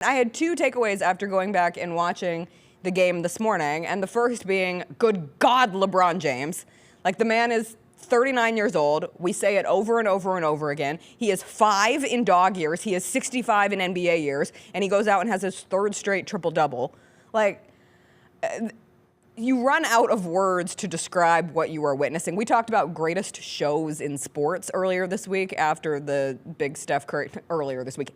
I had two takeaways after going back and watching the game this morning, and the first being, good God, LeBron James. Like, the man is 39 years old. We say it over and over and over again. He is 5 in dog years. He is 65 in NBA years, and he goes out and has his third straight triple-double. Like, you run out of words to describe what you are witnessing. We talked about greatest shows in sports earlier this week after the big Steph Curry,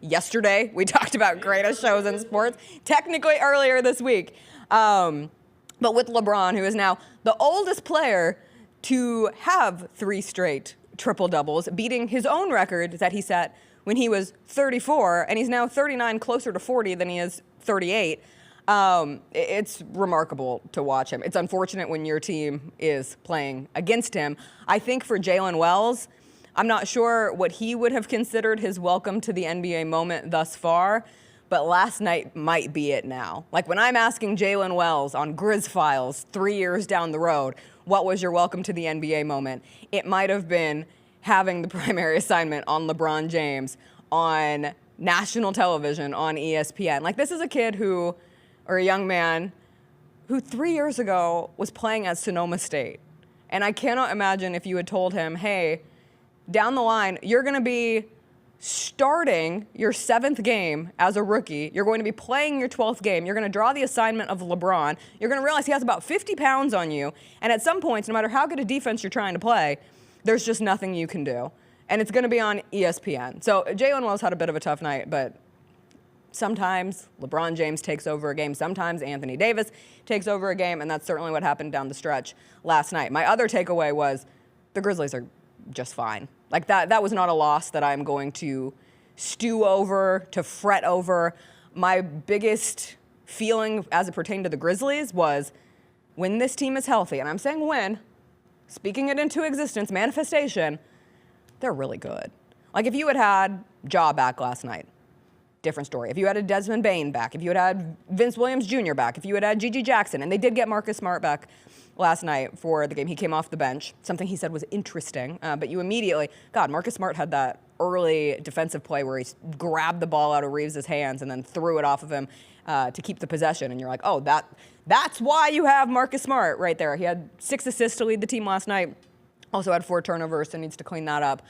yesterday, we talked about greatest shows in sports, technically earlier this week. But with LeBron, who is now the oldest player to have 3 straight triple-doubles, beating his own record that he set when he was 34, and he's now 39, closer to 40 than he is 38. It's remarkable to watch him. It's unfortunate when your team is playing against him. I think for Jaylen Wells, I'm not sure what he would have considered his welcome to the NBA moment thus far, but last night might be it now. Like, when I'm asking Jaylen Wells on Grizz Files 3 years down the road, what was your welcome to the NBA moment? It might have been having the primary assignment on LeBron James on national television on ESPN. Like, this is a kid who, or a young man who 3 years ago was playing at Sonoma State. And I cannot imagine if you had told him, hey, down the line, you're going to be starting your 7th game as a rookie. You're going to be playing your 12th game. You're going to draw the assignment of LeBron. You're going to realize he has about 50 pounds on you. And at some points, no matter how good a defense you're trying to play, there's just nothing you can do. And it's going to be on ESPN. So Jaylen Wells had a bit of a tough night, but sometimes LeBron James takes over a game. Sometimes Anthony Davis takes over a game, and that's certainly what happened down the stretch last night. My other takeaway was the Grizzlies are just fine. Like, that was not a loss that I'm going to stew over, to fret over. My biggest feeling as it pertained to the Grizzlies was when this team is healthy, and I'm saying when, speaking it into existence, manifestation, they're really good. Like, if you had had Ja back last night, different story. If you had a Desmond Bane back, if you had Vince Williams Jr. back, if you had Gigi Jackson, and they did get Marcus Smart back last night for the game. He came off the bench. Something he said was interesting, but you immediately, God, Marcus Smart had that early defensive play where he grabbed the ball out of Reeves' hands and then threw it off of him to keep the possession. And you're like, oh, that's why you have Marcus Smart right there. He had 6 assists to lead the team last night. Also had 4 turnovers, so needs to clean that up.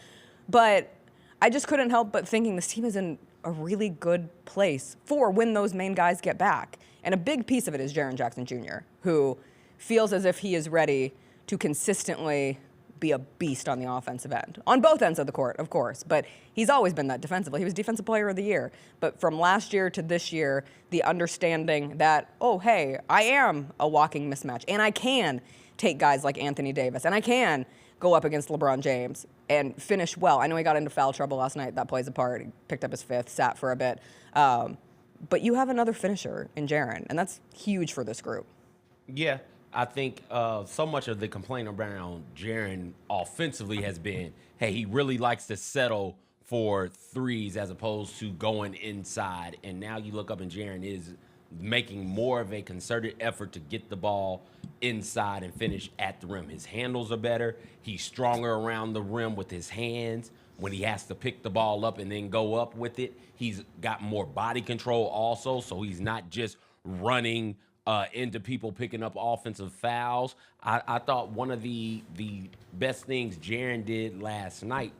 But I just couldn't help but thinking this team is in a really good place for when those main guys get back. And a big piece of it is Jaren Jackson Jr., who feels as if he is ready to consistently be a beast on the offensive end. On both ends of the court, of course, but he's always been that defensively. He was Defensive Player of the Year. But from last year to this year, the understanding that, oh, hey, I am a walking mismatch, and I can take guys like Anthony Davis, and I can go up against LeBron James and finish well. I know he got into foul trouble last night. That plays a part. He picked up his 5th, sat for a bit. But you have another finisher in Jaren, and that's huge for this group. Yeah, I think so much of the complaint around Jaren offensively has been, hey, he really likes to settle for threes as opposed to going inside. And now you look up and Jaren is making more of a concerted effort to get the ball inside and finish at the rim. His handles are better. He's stronger around the rim with his hands. When he has to pick the ball up and then go up with it, he's got more body control also, so he's not just running into people picking up offensive fouls. I thought one of the best things Jaren did last night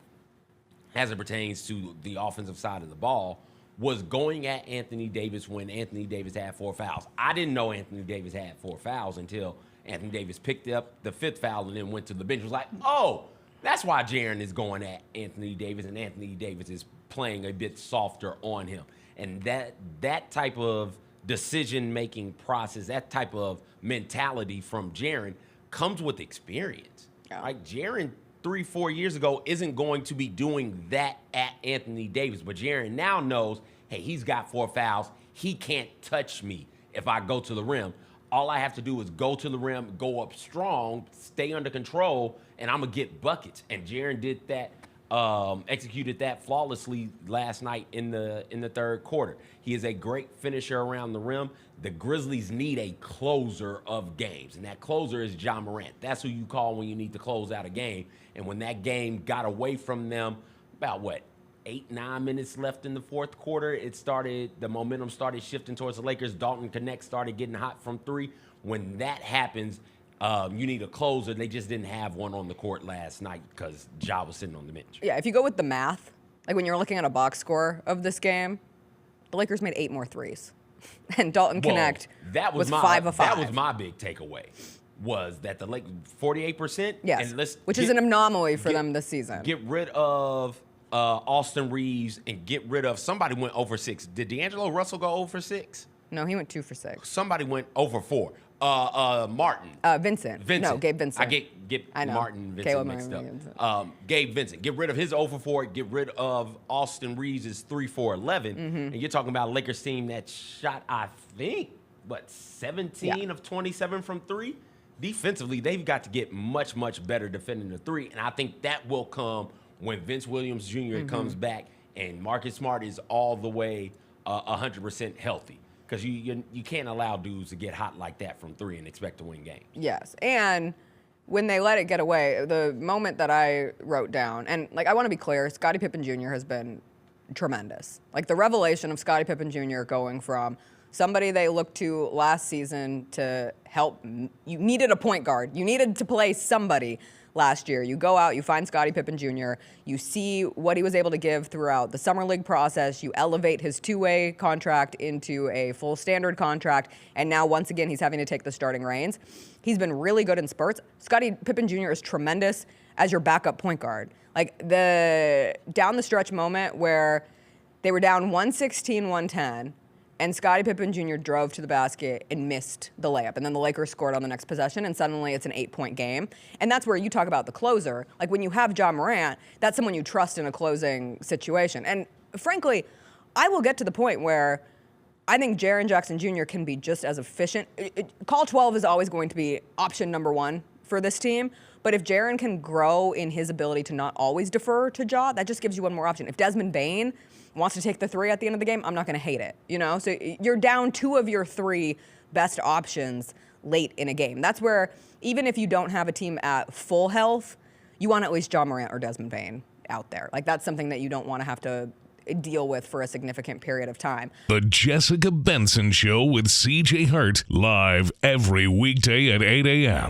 as it pertains to the offensive side of the ball was going at Anthony Davis when Anthony Davis had 4 fouls. I didn't know Anthony Davis had 4 fouls until Anthony Davis picked up the 5th foul and then went to the bench. It was like, oh, that's why Jaren is going at Anthony Davis, and Anthony Davis is playing a bit softer on him. And that type of decision-making process, that type of mentality from Jaren comes with experience. Yeah. Like, Jaren 3-4 years ago isn't going to be doing that at Anthony Davis, but Jaren now knows, hey, he's got 4 fouls. He can't touch me if I go to the rim. All I have to do is go to the rim, go up strong, stay under control, and I'm going to get buckets. And Jaren did that, executed that flawlessly last night in the 3rd quarter. He is a great finisher around the rim. The Grizzlies need a closer of games, and that closer is Ja Morant. That's who you call when you need to close out a game. And when that game got away from them about, 8-9 minutes left in the fourth quarter, the momentum started shifting towards the Lakers. Dalton Connect started getting hot from three. When that happens, you need a closer. They just didn't have one on the court last night because Ja was sitting on the bench. Yeah, if you go with the math, like when you're looking at a box score of this game, the Lakers made 8 more threes. And Dalton Connect was 5 of 5. That was my big takeaway, was that the Lakers, 48%. Yes, which is an anomaly for them this season. Get rid of Austin Reeves and get rid of, somebody went over 6. Did D'Angelo Russell go over 6? No, he went 2 for 6. Somebody went over 4. Martin. Vincent. No, Gabe Vincent. I get Martin Vincent Caleb mixed Vincent. up. Gabe Vincent. Get rid of his 0 for 4. Get rid of Austin Reeves' 3 for 11. And you're talking about a Lakers team that shot, I think, 17 of 27 from 3? Defensively, they've got to get much, much better defending the 3. And I think that will come when Vince Williams Jr. comes back and Marcus Smart is all the way 100% healthy. Because you can't allow dudes to get hot like that from 3 and expect to win games. Yes, and when they let it get away, the moment that I wrote down, and I want to be clear, Scottie Pippen Jr. has been tremendous. Like the revelation of Scottie Pippen Jr. going from somebody they looked to last season to help. You needed a point guard. You needed to play somebody last year. You go out, you find Scottie Pippen Jr., you see what he was able to give throughout the summer league process, you elevate his 2-way contract into a full standard contract, and now once again he's having to take the starting reins. He's been really good in spurts. Scottie Pippen Jr. is tremendous as your backup point guard. Like the down the stretch moment where they were down 116-110, and Scottie Pippen Jr. drove to the basket and missed the layup. And then the Lakers scored on the next possession, and suddenly it's an 8-point game. And that's where you talk about the closer. Like when you have Ja Morant, that's someone you trust in a closing situation. And frankly, I will get to the point where I think Jaren Jackson Jr. can be just as efficient. Call 12 is always going to be option number 1 for this team. But if Jaren can grow in his ability to not always defer to Ja, that just gives you one more option. If Desmond Bane wants to take the 3 at the end of the game, I'm not going to hate it, So you're down 2 of your 3 best options late in a game. That's where, even if you don't have a team at full health, you want at least Ja Morant or Desmond Bane out there. Like that's something that you don't want to have to deal with for a significant period of time. The Jessica Benson Show with CJ Hart, live every weekday at 8 a.m.